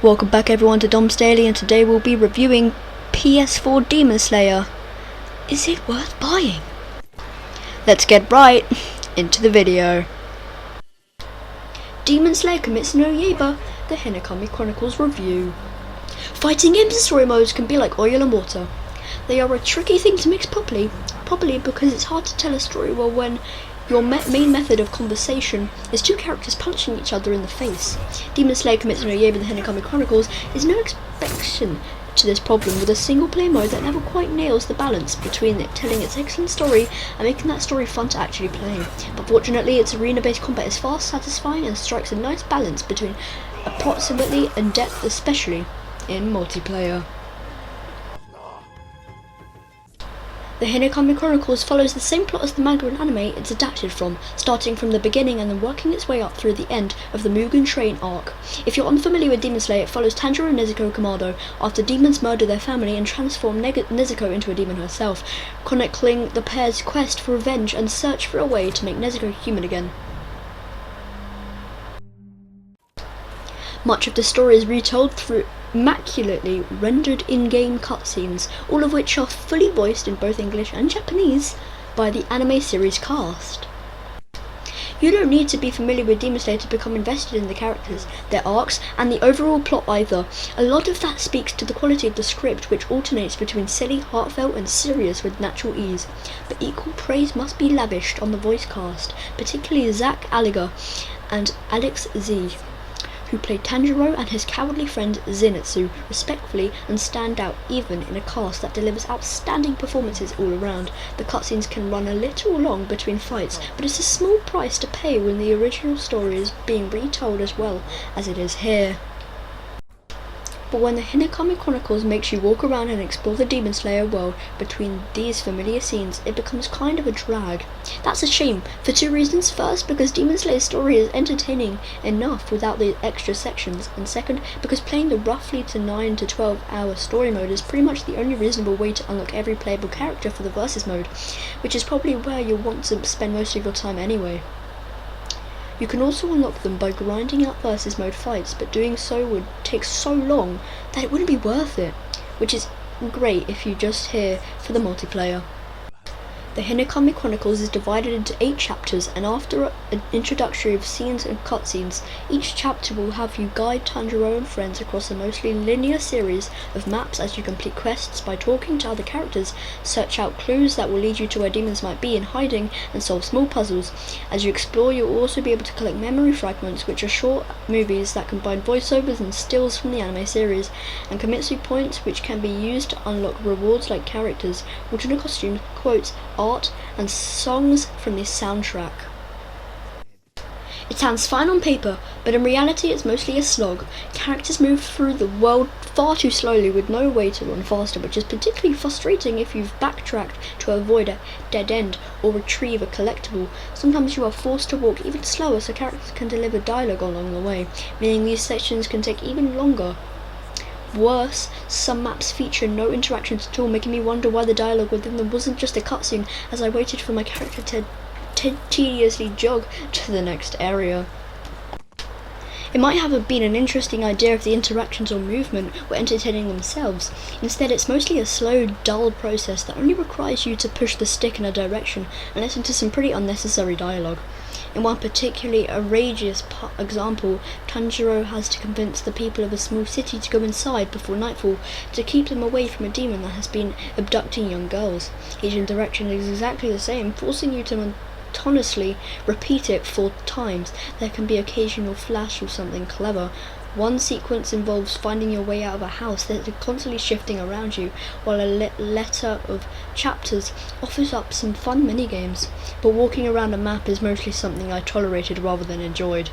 Welcome back everyone to Dom's Daily, and today we'll be reviewing PS4 Demon Slayer. Is it worth buying? Let's get right into the video. Demon Slayer Kimetsu no Yaiba, the Hinokami Chronicles review. Fighting games and story modes can be like oil and water. They are a tricky thing to mix properly because it's hard to tell a story well when your main method of conversation is two characters punching each other in the face. Demon Slayer Kimetsu no Yaiba, the Hinokami Chronicles is no exception to this problem, with a single player mode that never quite nails the balance between it telling its excellent story and making that story fun to actually play. But fortunately, its arena-based combat is fast, satisfying, and strikes a nice balance between approximately and depth, especially in multiplayer. The Hinokami Chronicles follows the same plot as the manga and anime it's adapted from, starting from the beginning and then working its way up through the end of the Mugen Train arc. If you're unfamiliar with Demon Slayer, it follows Tanjiro and Nezuko Kamado after demons murder their family and transform Nezuko into a demon herself, chronicling the pair's quest for revenge and search for a way to make Nezuko human again. Much of the story is retold through immaculately rendered in-game cutscenes, all of which are fully voiced in both English and Japanese by the anime series cast. You don't need to be familiar with Demon Slayer to become invested in the characters, their arcs, and the overall plot either. A lot of that speaks to the quality of the script, which alternates between silly, heartfelt, and serious with natural ease. But equal praise must be lavished on the voice cast, particularly Zach Aliger and Alex Z, who played Tanjiro and his cowardly friend Zenitsu respectfully and stand out even in a cast that delivers outstanding performances all around. The cutscenes can run a little long between fights, but it's a small price to pay when the original story is being retold as well as it is here. But when the Hinokami Chronicles makes you walk around and explore the Demon Slayer world between these familiar scenes, it becomes kind of a drag. That's a shame, for two reasons. First, because Demon Slayer's story is entertaining enough without the extra sections, and second, because playing the roughly 9 to 12 hour story mode is pretty much the only reasonable way to unlock every playable character for the versus mode, which is probably where you'll want to spend most of your time anyway. You can also unlock them by grinding out versus mode fights, but doing so would take so long that it wouldn't be worth it, which is great if you're just here for the multiplayer. The Hinokami Chronicles is divided into 8 chapters, and after an introductory of scenes and cutscenes, each chapter will have you guide Tanjiro and friends across a mostly linear series of maps as you complete quests by talking to other characters, search out clues that will lead you to where demons might be in hiding, and solve small puzzles. As you explore, you'll also be able to collect memory fragments, which are short movies that combine voiceovers and stills from the anime series, and Kimetsu points, which can be used to unlock rewards like characters, alternate costumes, quotes, art, and songs from the soundtrack. It sounds fine on paper, but in reality it's mostly a slog. Characters move through the world far too slowly with no way to run faster, which is particularly frustrating if you've backtracked to avoid a dead end or retrieve a collectible. Sometimes you are forced to walk even slower so characters can deliver dialogue along the way, meaning these sections can take even longer. Worse, some maps feature no interactions at all, making me wonder why the dialogue within them wasn't just a cutscene as I waited for my character to tediously jog to the next area. It might have been an interesting idea if the interactions or movement were entertaining themselves. Instead, it's mostly a slow, dull process that only requires you to push the stick in a direction and listen to some pretty unnecessary dialogue. In one particularly outrageous example, Tanjiro has to convince the people of a small city to go inside before nightfall to keep them away from a demon that has been abducting young girls. Each interaction is exactly the same, forcing you to monotonously repeat it 4 times. There can be occasional flash of something clever. One sequence involves finding your way out of a house that is constantly shifting around you, while a letter of chapters offers up some fun minigames, but walking around a map is mostly something I tolerated rather than enjoyed.